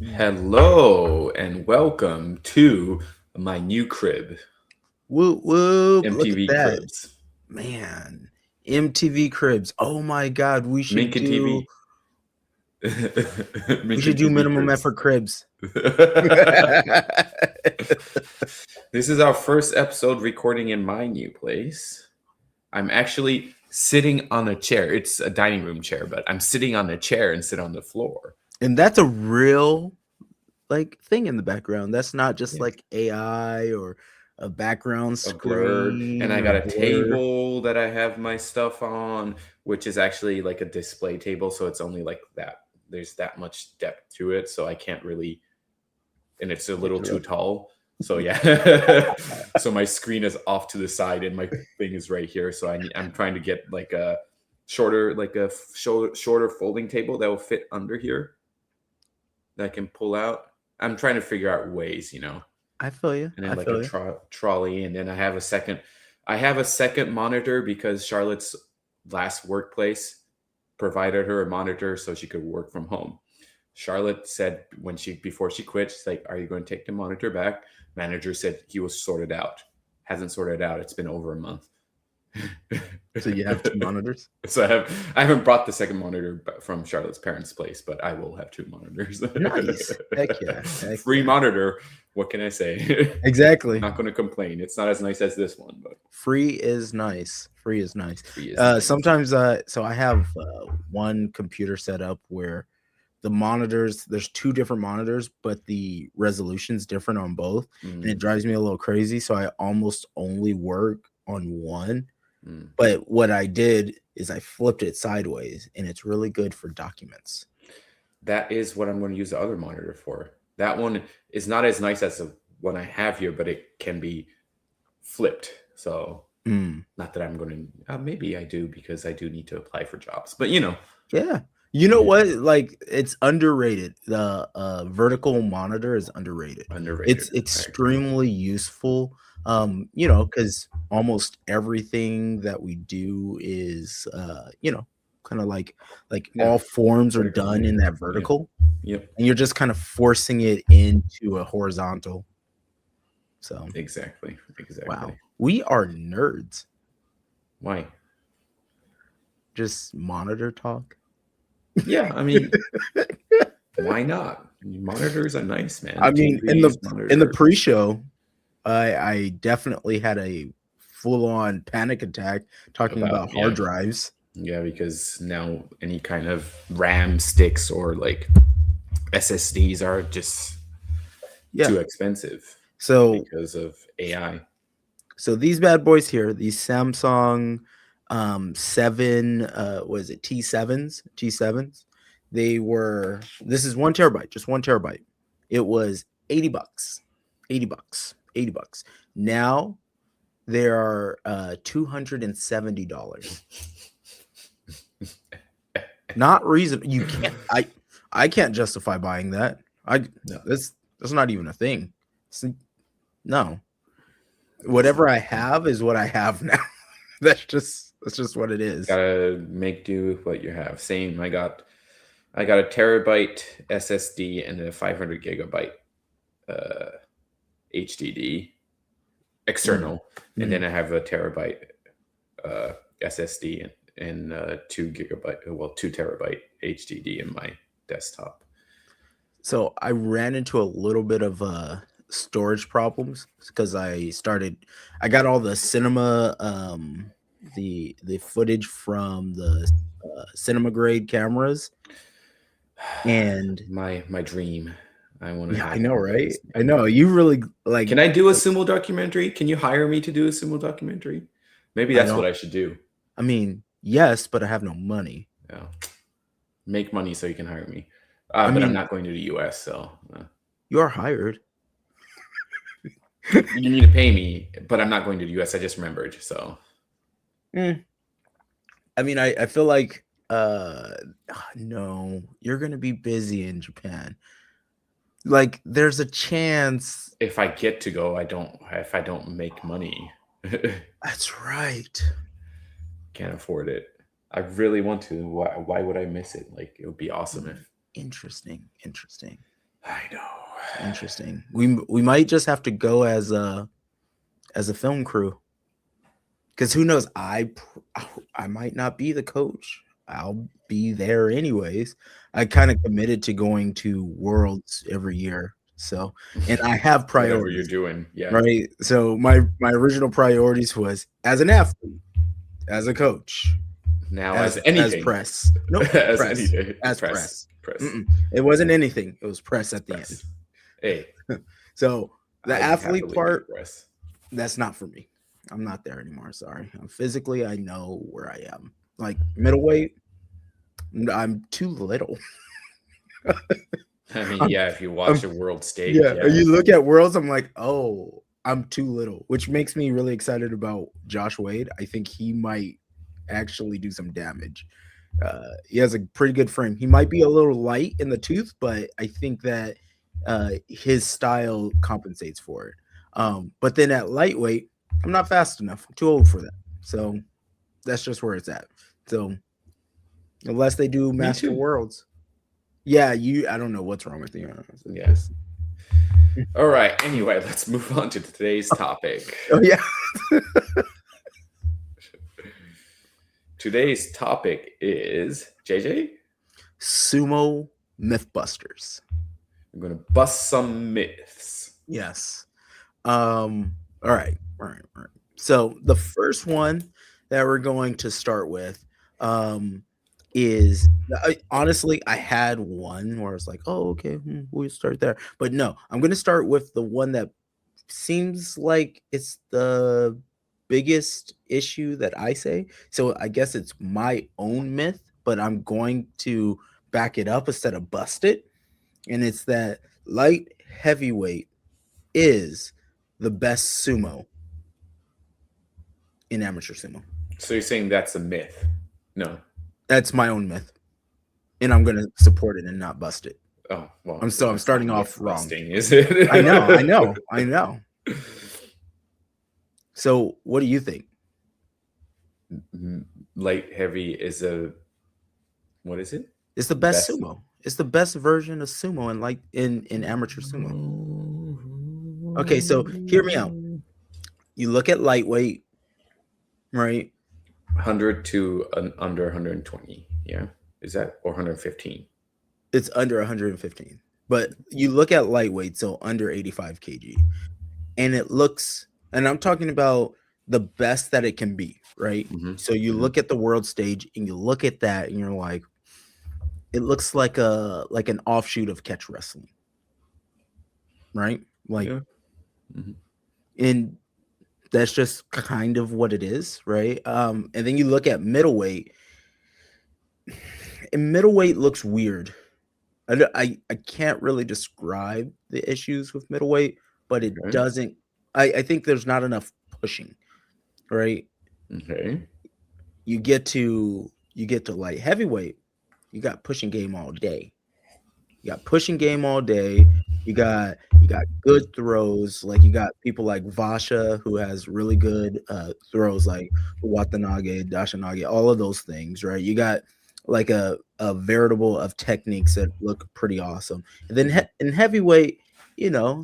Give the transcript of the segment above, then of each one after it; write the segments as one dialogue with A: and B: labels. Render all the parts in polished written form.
A: Hello and welcome to my new crib,
B: Whoop whoop! Look at
A: MTV
B: that,
A: Cribs,
B: man. MTV Cribs. Oh my God, we should
A: Mengkin
B: do.
A: TV,
B: We should
A: Mengkin
B: do
A: TV
B: minimum
A: Cribs.
B: effort cribs.
A: This is our first episode recording in my new place. I'm actually sitting on a chair. It's a dining room chair, but I'm sitting on a chair and sit on the floor.
B: And that's a real thing in the background. That's not just
A: Yeah.
B: like AI or a background
A: A blur, and
B: screen
A: I
B: or
A: got a
B: blur.
A: table that I have my stuff on, which is actually like a display table, so it's only like that. There's that much depth to it, so I can't really, and it's a little
B: Pick it
A: too
B: up.
A: tall. So yeah, so my screen is off to the side, and my thing is right here. So I'm trying to get like a shorter, shorter folding table that will fit under here that I can pull out. I'm trying to figure out ways.
B: I feel you.
A: And then
B: I
A: like a
B: feel you.
A: trolley, and then I have a second monitor because Charlotte's last workplace provided her a monitor so she could work from home. Charlotte said before she quit, she's like, "Are you going to take the monitor back?" Manager said he was sorted out. Hasn't sorted out. It's been over a month.
B: So you have two monitors.
A: So I haven't brought the second monitor from Charlotte's parents' place, but I will have two monitors.
B: Nice. Heck yeah. Heck
A: Free
B: yeah.
A: monitor. What can I say?
B: Exactly.
A: Not going to complain. It's not as nice as this one, but
B: Free is nice. Free is nice.
A: free is nice.
B: Sometimes, so I have one computer set up where the monitors, there's two different monitors, but the resolution's different on both, and it drives me a little crazy. So I almost only work on one. But what I did is I flipped it sideways, and it's really good for documents.
A: That is what I'm going to use the other monitor for. That one is not as nice as the one I have here, but it can be flipped. So not that I'm going to. Maybe I do because I do need to apply for jobs. But
B: Yeah. You know what? Like, it's underrated. The vertical monitor is underrated.
A: underrated.
B: It's
A: I agree.
B: extremely useful. Because almost everything that we do is kind of like
A: Yeah,
B: all forms are
A: vertical.
B: done
A: Yeah,
B: in that
A: yeah,
B: vertical,
A: yep.
B: and you're just kind of forcing it into a horizontal. So
A: Exactly.
B: wow,
A: Exactly.
B: we are nerds.
A: Why?
B: Just monitor talk.
A: Yeah, I mean, why not? Monitors are nice,
B: I
A: man.
B: mean, in
A: TVs,
B: the
A: monitors.
B: pre-show, I definitely had a full-on panic attack talking
A: About
B: about hard
A: yeah,
B: drives.
A: yeah, because now any kind of RAM sticks or like SSDs are just
B: Yeah.
A: too expensive
B: So
A: because of AI.
B: these bad boys here, these Samsung 7 was it T7s? This is 1 terabyte, just 1 terabyte. It was 80 bucks. 80 bucks. 80 bucks. Now they are $270. Not reason you can't I can't justify buying that. I
A: No,
B: that's not even a thing. No. Whatever I have is what I have now. That's just what it is.
A: gotta make do with what you have. Same. I got a terabyte SSD and a 500 gigabyte uh, HDD
B: Mm,
A: external, and
B: mm.
A: then I have a terabyte SSD and 2 terabyte HDD in my desktop.
B: So I ran into a little bit of storage problems because I got all the cinema the footage from the cinema grade cameras. And
A: My dream. I want to
B: yeah, I
A: have
B: know,
A: all
B: right?
A: those,
B: I
A: man.
B: know you really like
A: Can I do a sumo documentary? Can you hire me to do a sumo documentary? Maybe
B: I
A: that's what
B: don't
A: I should do.
B: I mean, yes, but I have no money.
A: Yeah. Make money so you can hire me.
B: I
A: But I'm
B: mean,
A: not going to the US, so
B: you're hired.
A: you need to pay me. But I'm not going to the US. I just remembered. So
B: Mm, I mean, I feel like no, you're gonna be busy in Japan. Like, there's a chance.
A: if I get to go, I don't. If I don't make money,
B: That's right.
A: can't afford it. I really want to. Why would I miss it? Like it would be awesome if.
B: Interesting. Interesting.
A: I know.
B: Interesting. We might just have to go as a film crew, because who knows? I might not be the coach. I'll be there anyways. I kind of committed to going to Worlds every year, so and I have
A: Whatever you're
B: priorities,
A: doing, yeah.
B: right? So my original priorities was as an athlete, as a coach,
A: Now as
B: as
A: anything,
B: press. Nope,
A: as any
B: press.
A: day,
B: As
A: press,
B: press.
A: press,
B: Mm-mm. It wasn't anything. It was press at the end.
A: press. Hey,
B: So the
A: I'd
B: athlete
A: happily be
B: part,
A: press.
B: that's not for me. I'm not there anymore. Sorry. Physically, I know where I am. Like middleweight, I'm too little.
A: I mean,
B: I'm,
A: yeah, if you watch
B: I'm
A: a world stage,
B: Yeah,
A: yeah.
B: you look at Worlds, I'm like, oh, I'm too little, which makes me really excited about Josh Wade. I think he might actually do some damage. He has a pretty good frame. He might be a little light in the tooth, but I think that his style compensates for it. But then at lightweight, I'm not fast enough. I'm too old for that. So that's just where it's at. So unless they do
A: Me
B: Master
A: too.
B: Worlds, yeah, I don't know what's wrong with you. It's
A: Yeah.
B: just,
A: All right. Anyway, let's move on to today's topic.
B: oh yeah.
A: Today's topic is JJ.
B: Sumo Mythbusters.
A: I'm gonna bust some myths.
B: Yes. All right. So the first one that we're going to start with is honestly, I had one where it's like, oh, okay, we'll start there. But no, I'm going to start with the one that seems like it's the biggest issue that I say. So I guess it's my own myth, but I'm going to back it up instead of bust it. And it's that light heavyweight is the best sumo in amateur sumo.
A: So you're saying that's a myth? No.
B: That's my own myth, and I'm going to support it and not bust it.
A: Oh well.
B: I'm
A: That's
B: starting
A: not
B: off
A: myth
B: wrong.
A: busting, is it?
B: I know. So, what do you think?
A: Light heavy is a what is it?
B: It's the best sumo. It's the best version of sumo in amateur sumo. Okay, so hear me out. You look at lightweight, right?
A: 100 to under 120. Yeah, is that or 115?
B: It's under 115. But you look at lightweight, so under 85 kg, and it looks, and I'm talking about the best that it can be, right?
A: Mm-hmm.
B: So you look at the world stage and you look at that and you're like, it looks like an offshoot of catch wrestling, right? Like,
A: Yeah. Mm-hmm.
B: and that's just kind of what it is, right? And then you look at middleweight, and middleweight looks weird. I can't really describe the issues with middleweight, but it
A: Okay.
B: doesn't. I think there's not enough pushing, right?
A: Okay.
B: You get to light heavyweight, you got pushing game all day. You got pushing game all day. You got good throws. Like you got people like Vasha who has really good throws like Watanage, Dashanage, all of those things, right? You got like a veritable of techniques that look pretty awesome. And then in heavyweight,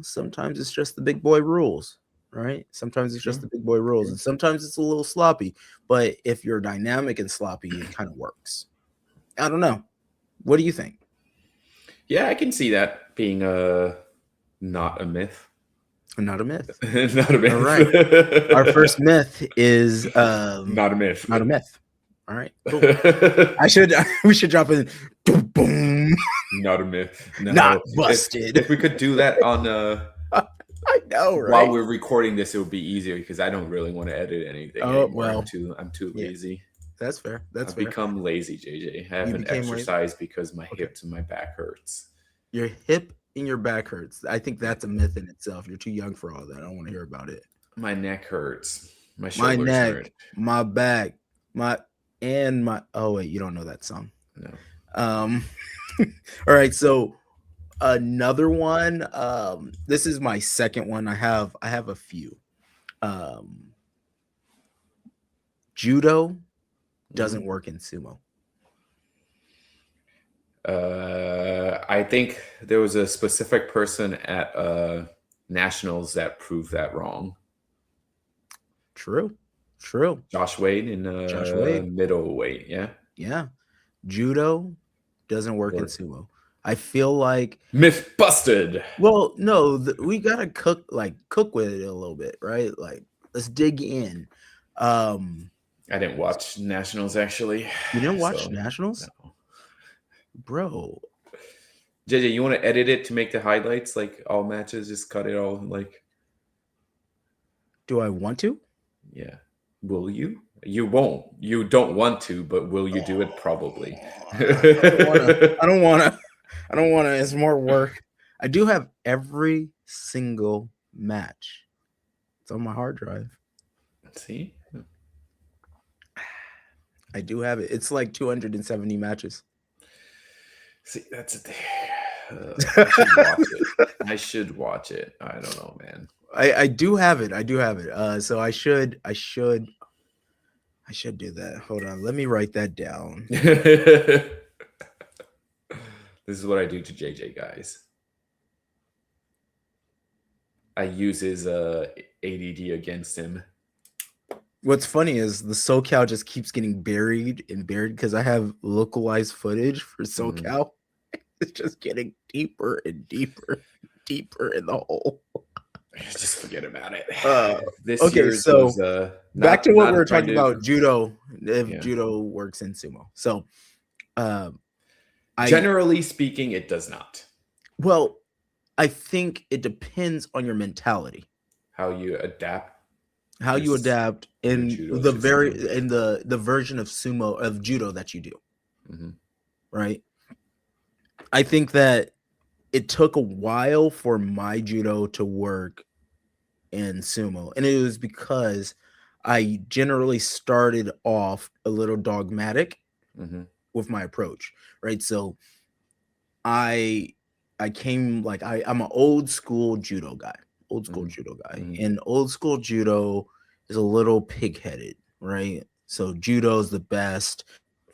B: sometimes it's just the big boy rules, right? Sometimes it's just the big boy rules, and sometimes it's a little sloppy. But if you're dynamic and sloppy, it kind of works. I don't know. What do you think?
A: Yeah, I can see that being not a myth.
B: Not a myth.
A: Not a myth.
B: All right. Our first myth is
A: not a myth.
B: Not a myth. All right. Cool. We should drop in boom, boom.
A: Not a myth. No.
B: Not busted.
A: If we could do that on
B: I know, right?
A: while we're recording this, it would be easier because I don't really want to edit anything anymore.
B: Well,
A: I'm too lazy.
B: That's fair. I've
A: become lazy, JJ. I haven't exercised because my hips and my back hurts.
B: Your hip and your back hurts. I think that's a myth in itself. You're too young for all that. I don't want to hear about it.
A: My neck hurts. My shoulders
B: neck,
A: hurt.
B: My back, oh wait, you don't know that song.
A: No.
B: All right, so another one. This is my second one. I have a few. Judo doesn't work in sumo.
A: I think there was a specific person at nationals that proved that wrong.
B: True.
A: Josh Wade in
B: Josh Wade.
A: middleweight. Yeah.
B: Yeah. Judo doesn't work in sumo. I feel like
A: myth busted.
B: Well, no, we gotta cook with it a little bit, right? Like, let's dig in.
A: I didn't watch nationals actually.
B: You didn't watch nationals,
A: no.
B: Bro?
A: JJ, you want to edit it to make the highlights like all matches? Just cut it all like.
B: Do I want to?
A: Yeah. Will you? You won't. You don't want to, but will you do it? Probably.
B: I don't want to. It's more work. I do have every single match. It's on my hard drive.
A: See?
B: I do have it. It's like 270 matches.
A: See, that's a thing. I should watch it. I should watch it. I don't know, man.
B: I do have it. So I should do that. Hold on. Let me write that down.
A: This is what I do to JJ, guys. I use his ADD against him.
B: What's funny is the SoCal just keeps getting buried because I have localized footage for SoCal. Mm-hmm. It's just getting deeper and deeper in the hole.
A: Just forget about it.
B: Back to what we were talking about, judo. If judo works in sumo, so
A: generally speaking, it does not.
B: Well, I think it depends on your mentality,
A: how you adapt
B: in the version of sumo of judo that you do. Mm-hmm. Right. I think that it took a while for my judo to work in sumo, and it was because I generally started off a little dogmatic with my approach, right? So I came like I'm an old school judo guy, and old school judo is a little pig-headed, right? So judo is the best.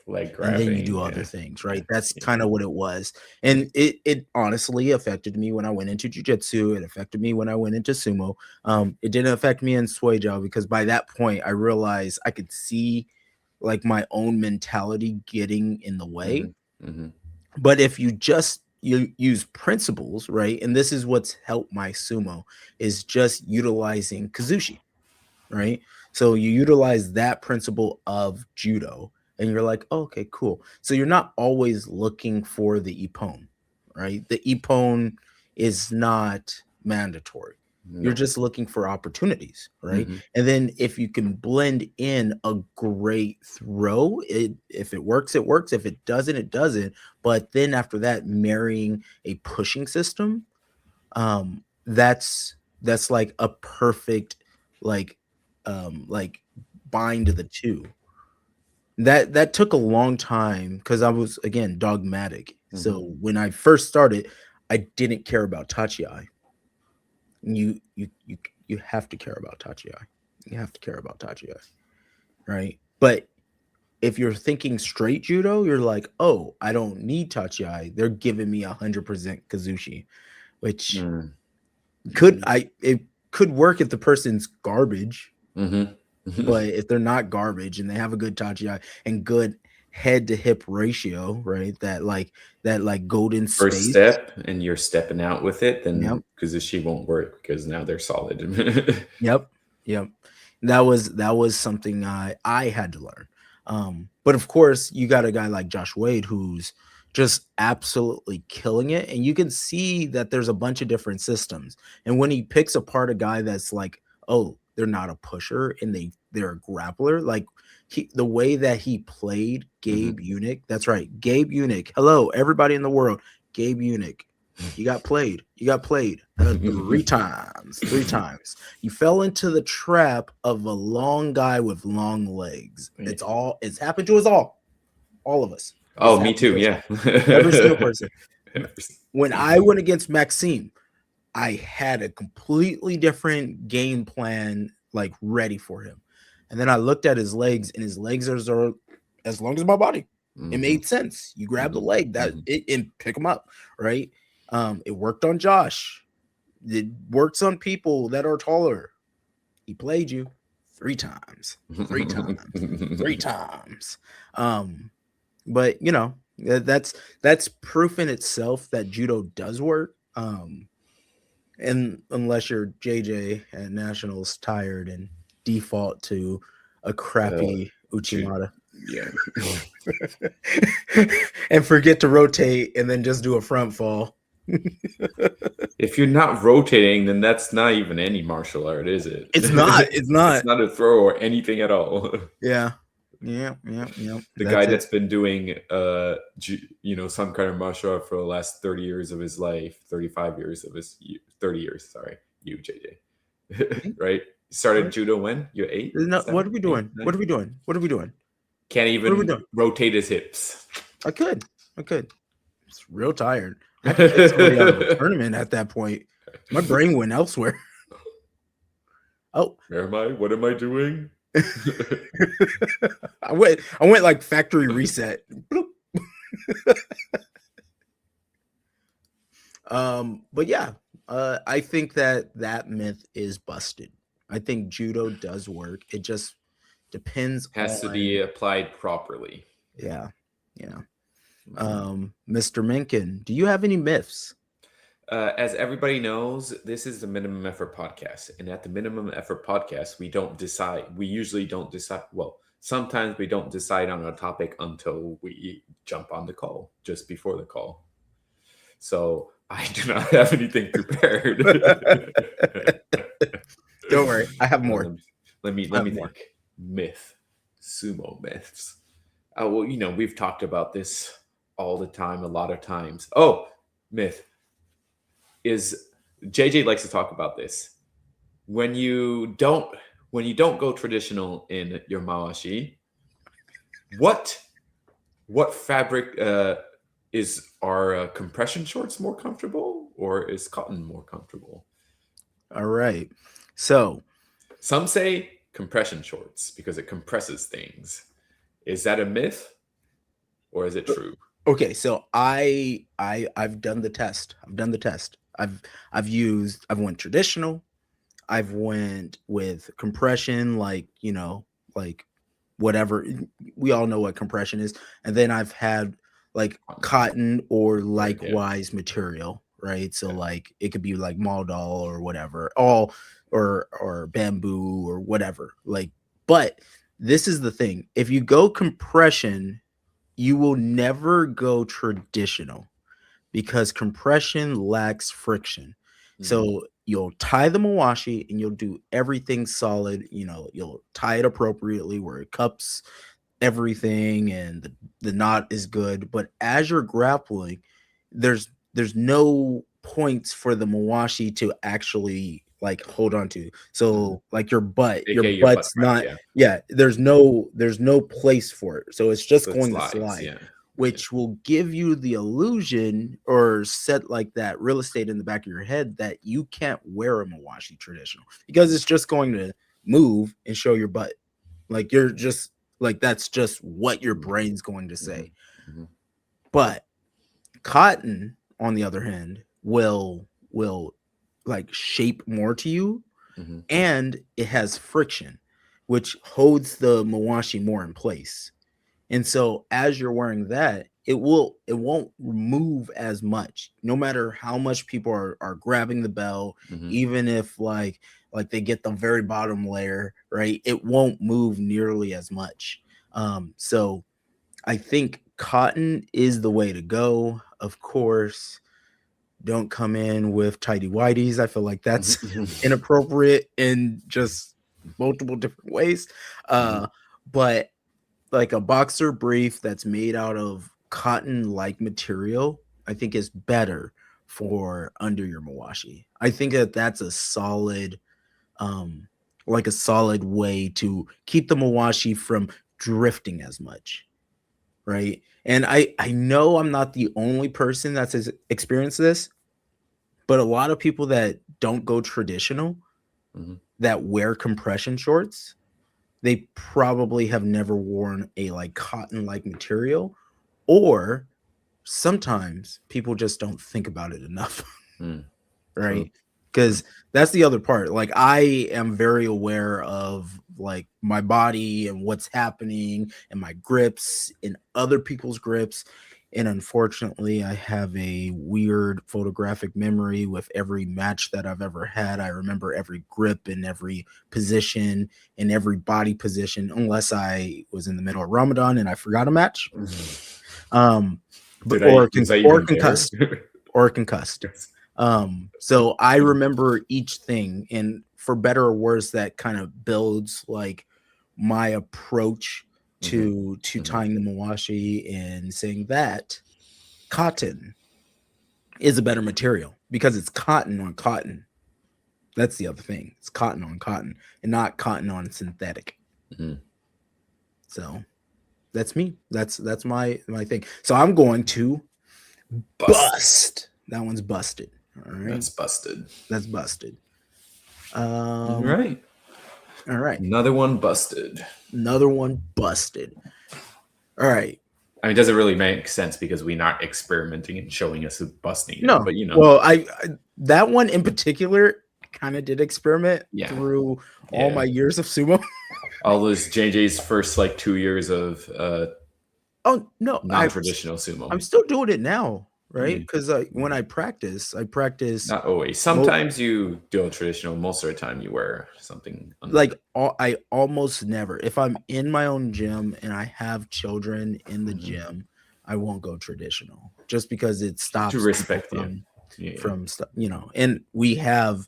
A: Leg grabbing,
B: and then you do other things, right? That's kind of what it was. And it honestly affected me when I went into jiu-jitsu. It affected me when I went into sumo. It didn't affect me in suejo because by that point I realized I could see like my own mentality getting in the way. But if you use principles, right? And this is what's helped my sumo is just utilizing kazushi, right? So you utilize that principle of judo and you're like, oh, okay, cool. So you're not always looking for the ippon, right? The ippon is not mandatory. No. You're just looking for opportunities, right? And then if you can blend in a great throw, if it works, it works. If it doesn't, it doesn't. But then after that, marrying a pushing system, that's like a perfect like bind the two. That took a long time because I was again dogmatic. So when I first started, I didn't care about tachi-ai. You have to care about tachi-ai. You have to care about tachi-ai, right? But if you're thinking straight judo, you're like, oh, I don't need tachi-ai. They're giving me 100% kazushi, which it could work if the person's garbage. But if they're not garbage and they have a good tachi-ai and good head to hip ratio, right? That golden
A: first step, and you're stepping out with it, then kazushi won't work because now they're solid.
B: Yep. That was something I had to learn. But of course, you got a guy like Josh Wade who's just absolutely killing it, and you can see that there's a bunch of different systems. And when he picks apart a guy that's like, oh, they're not a pusher and they're a grappler. Like the way that he played Gabe Unick. That's right. Gabe Unick. Hello, everybody in the world. Gabe Unick. You got played. 3 times. You fell into the trap of a long guy with long legs. It's happened to us all of us.
A: Oh, me too. Yeah.
B: Every single person. When I went against Maxime, I had a completely different game plan, like ready for him. And then I looked at his legs, and his legs are as long as my body. It made sense. You grab the leg and pick him up, right? It worked on Josh. It works on people that are taller. He played you 3 times. 3 times. 3 times. But you know, that's proof in itself that judo does work. And unless you're JJ at Nationals tired and default to a crappy Uchimata.
A: Yeah.
B: And forget to rotate and then just do a front fall.
A: If you're not rotating, then that's not even any martial art, is it?
B: It's not. It's not.
A: It's not a throw or anything at all.
B: Yeah. Yeah.
A: The guy that's been doing some kind of martial art for the last 30 years of his life, 35 years of his 30 years, sorry, you JJ. Right? Started judo when? You're 8?
B: No,
A: 7,
B: what are we doing?
A: 8,
B: What are we doing? What are we doing?
A: Can't even rotate his hips.
B: I could. It's real tired. I had to take somebody out of a tournament at that point. My brain went elsewhere. Oh,
A: where am I? What am I doing?
B: I went like factory reset. But yeah, I think that myth is busted. I think judo does work. It just depends.
A: Has to be applied properly.
B: Yeah. Mr. Mengkin, do you have any myths?
A: As everybody knows, this is the Minimum Effort Podcast. And at the Minimum Effort Podcast, we don't decide. We usually don't decide. Well, sometimes we don't decide on a topic until we jump on the call, just before the call. So I do not have anything prepared.
B: Don't worry. I have more.
A: Let me think. Myth. Sumo myths. Well, we've talked about this all the time, a lot of times. Oh, myth. Is JJ likes to talk about this. When you don't go traditional in your mawashi, what fabric are compression shorts more comfortable, or is cotton more comfortable?
B: All right. So
A: some say compression shorts because it compresses things. Is that a myth, or is it true?
B: Okay, so I've done the test. I've went traditional. I've went with compression, like whatever. We all know what compression is. And then I've had like cotton or likewise material, right? So like it could be like Maldol or whatever, or bamboo or whatever. Like, but this is the thing. If you go compression, you will never go traditional because compression lacks friction. Mm-hmm. So you'll tie the mawashi and you'll do everything solid. You'll tie it appropriately where it cups everything and the knot is good. But as you're grappling, there's no points for the mawashi to actually like hold on to. So like your butt's not there's no place for it. So it's just going to slide. Which will give you the illusion or set like that real estate in the back of your head that you can't wear a mawashi traditional because it's just going to move and show your butt. Like you're just like, that's just what your brain's going to say. Mm-hmm. But cotton, on the other hand, will like shape more to you, mm-hmm. and it has friction, which holds the mawashi more in place. And so as you're wearing that, it won't move as much, no matter how much people are grabbing the bell, mm-hmm. even if like they get the very bottom layer, right? It won't move nearly as much. So I think cotton is the way to go. Of course, don't come in with tighty whities. I feel like that's inappropriate in just multiple different ways. But like a boxer brief that's made out of cotton-like material, I think is better for under your mawashi. I think that's a solid, like a solid way to keep the mawashi from drifting as much, right? And I know I'm not the only person that's experienced this, but a lot of people that don't go traditional, mm-hmm. that wear compression shorts, they probably have never worn a like cotton-like material, or sometimes people just don't think about it enough.
A: Mm, true.
B: Right? Because that's the other part. Like, I am very aware of like my body and what's happening and my grips and other people's grips. And unfortunately, I have a weird photographic memory with every match that I've ever had. I remember every grip and every position and every body position, unless I was in the middle of Ramadan and I forgot a match. But
A: Was I even there?
B: or concussed. So I remember each thing, and for better or worse, that kind of builds like my approach to tying the mawashi and saying that cotton is a better material because it's cotton on cotton. That's the other thing. It's cotton on cotton and not cotton on synthetic. So that's me. That's my thing. So I'm going to bust. That one's busted. All right.
A: That's busted.
B: That's busted.
A: Right.
B: All right.
A: Another one busted.
B: Another one busted. All right.
A: I mean, does it really make sense because we're not experimenting and showing us busting it?
B: No,
A: But you know.
B: Well, I that one in particular kind of did experiment through all my years of sumo.
A: All those JJ's first like 2 years of
B: oh no,
A: non-traditional sumo.
B: I'm still doing it now, right? Because when I practice
A: not always. Sometimes you do a traditional. Most of the time you wear something
B: like I almost never. If I'm in my own gym and I have children in the gym, I won't go traditional just because it stops
A: to respect
B: from stuff, you know. And we have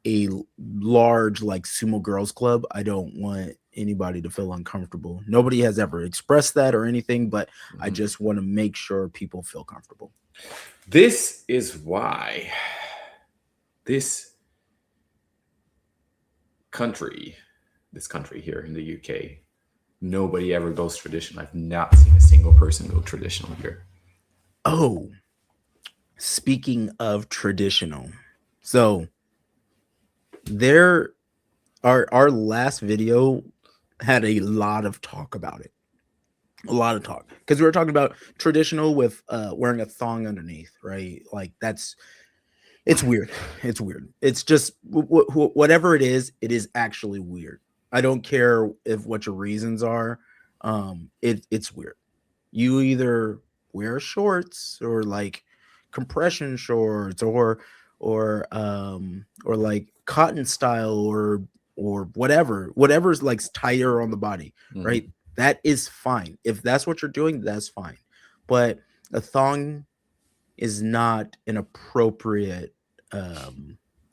B: a large like sumo girls club. I don't want anybody to feel uncomfortable. Nobody has ever expressed that or anything, but I just want to make sure people feel comfortable.
A: This is why this country here in the UK, nobody ever goes traditional. I've not seen a single person go traditional here.
B: Oh, speaking of traditional, so there our last video had a lot of talk about it. A lot of talk because we were talking about traditional with wearing a thong underneath, right? Like it's weird. It's weird. It's just whatever it is actually weird. I don't care if what your reasons are. It's weird. You either wear shorts or like compression shorts or like cotton style or whatever's like tighter on the body, right? That is fine. If that's what you're doing, that's fine. But a thong is not an appropriate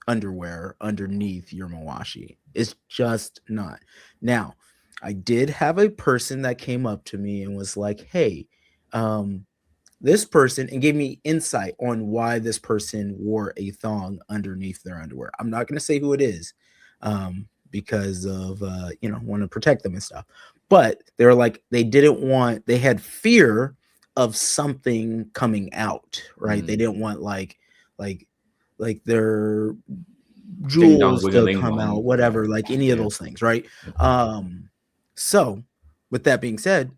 B: underwear underneath your mawashi. It's just not. Now, I did have a person that came up to me and was like, hey, this person, and gave me insight on why this person wore a thong underneath their underwear. I'm not going to say who it is because of, want to protect them and stuff. But they were like, they had fear of something coming out, right? They didn't want like their jewels to come out, whatever, like any of those things, right? So with that being said,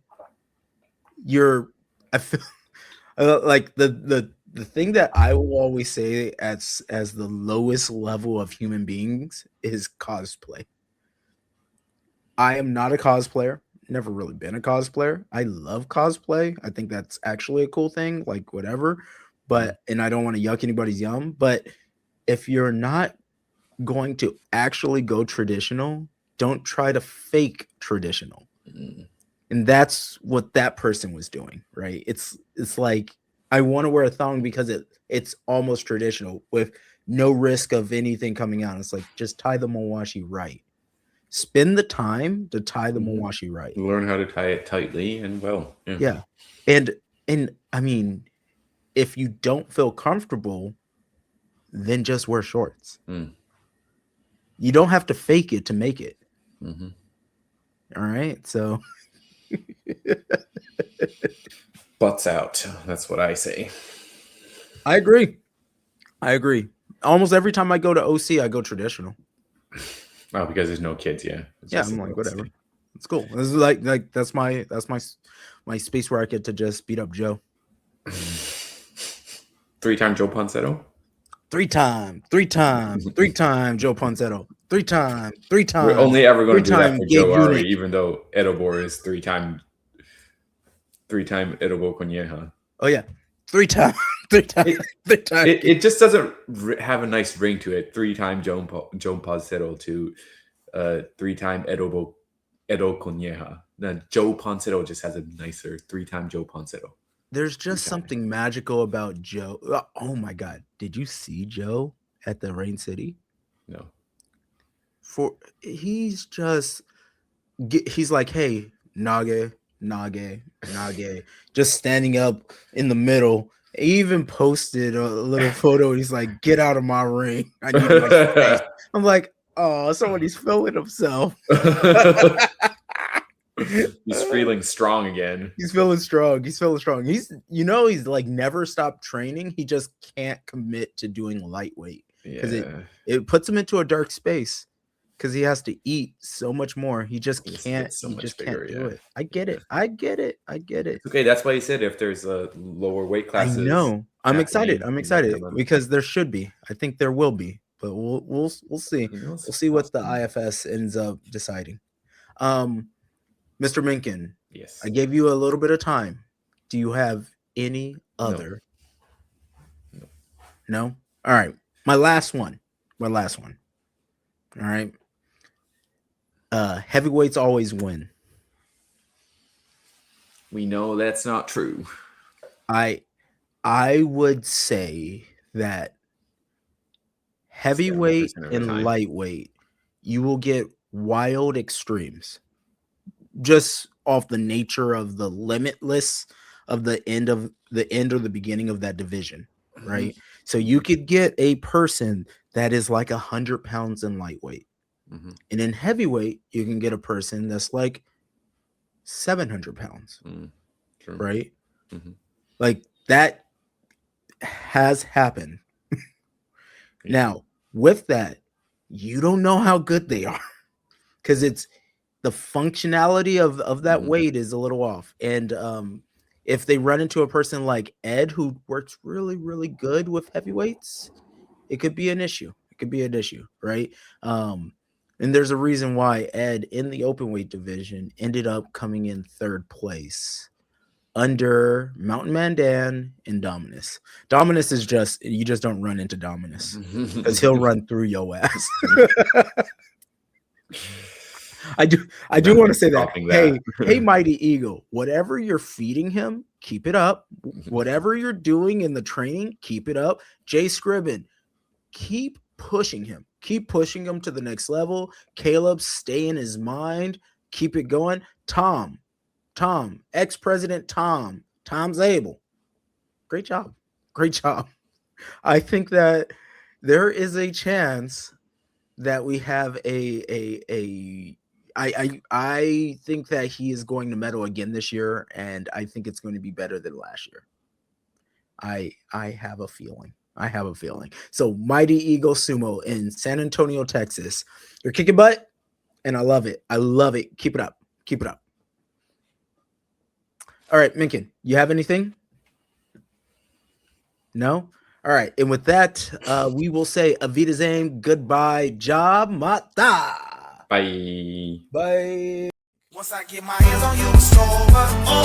B: I feel like the thing that I will always say as the lowest level of human beings is cosplay. I am not a cosplayer. Never really been a cosplayer. I love cosplay. I think that's actually a cool thing, like whatever. But and I don't want to yuck anybody's yum, but if you're not going to actually go traditional, don't try to fake traditional. And that's what that person was doing, right? It's like, I want to wear a thong because it's almost traditional with no risk of anything coming out. It's like, just tie the mawashi right. Spend the time to tie the mawashi right.
A: Learn how to tie it tightly and well.
B: Yeah. And I mean, if you don't feel comfortable, then just wear shorts. You don't have to fake it to make it. All right. So
A: butts out. That's what I say.
B: I agree. Almost every time I go to OC, I go traditional.
A: Oh, because there's no kids, yeah.
B: I'm like, whatever. It's cool. This is like that's my space where I get to just beat up Joe.
A: 3-time Joe Ponsetto.
B: 3-time Joe Ponsetto. 3-time.
A: We're only ever going to do that
B: 3-time
A: for
B: Gabe
A: Joe, are we?
B: Unick.
A: Even though Edobor is 3-time Edobo Conyeja.
B: Oh yeah, 3-time.
A: It just doesn't have a nice ring to it. 3-time Joe Ponsetto to 3-time Edo Conyeja. Then Joe Ponsetto just has a nicer 3-time Joe Ponsetto.
B: There's just something magical about Joe. Oh my God. Did you see Joe at the Rain City?
A: No.
B: He's like, hey, Nage, just standing up in the middle. He even posted a little photo. He's like, get out of my ring. I need my space. I'm like, oh, somebody's feeling himself.
A: He's feeling strong again.
B: He's feeling strong. He's he's like never stopped training. He just can't commit to doing lightweight because it puts him into a dark space because he has to eat so much more. He just can't. Can't do it. I get it.
A: Okay, that's why he said if there's a lower weight classes.
B: I know. I'm excited because there should be. I think there will be, but we'll see. We'll see what the IFS ends up deciding. Mr. Mengkin,
A: yes,
B: I gave you a little bit of time. Do you have any other? No? All right. My last one. All right. Heavyweights always win.
A: We know that's not true.
B: I would say that heavyweight and lightweight, you will get wild extremes. Just off the nature of the limitless of the end or the beginning of that division, right? Mm-hmm. So you could get a person that is like 100 pounds in lightweight, and in heavyweight you can get a person that's like 700 pounds, right? Like that has happened. Now, with that, you don't know how good they are because it's the functionality of that weight is a little off. And if they run into a person like Ed, who works really, really good with heavyweights, it could be an issue. Right? And there's a reason why Ed in the open weight division ended up coming in 3rd place under Mountain Man Dan and Dominus. Dominus is you just don't run into Dominus because he'll run through your ass. I do want to say that. Hey, Mighty Eagle, whatever you're feeding him, keep it up. Whatever you're doing in the training, keep it up. Jay Scribbin, keep pushing him. Keep pushing him to the next level. Caleb, stay in his mind. Keep it going. Tom, ex-president Tom Zabel. Great job. I think that there is a chance that we have I think that he is going to medal again this year, and I think it's going to be better than last year. I have a feeling. So Mighty Eagle Sumo in San Antonio, Texas. You're kicking butt, and I love it. Keep it up. All right, Mengkin, you have anything? No? All right, and with that, we will say Avita Zane, goodbye, job mata.
A: Bye.
B: Bye.
C: Once I get my hands on you, it's over.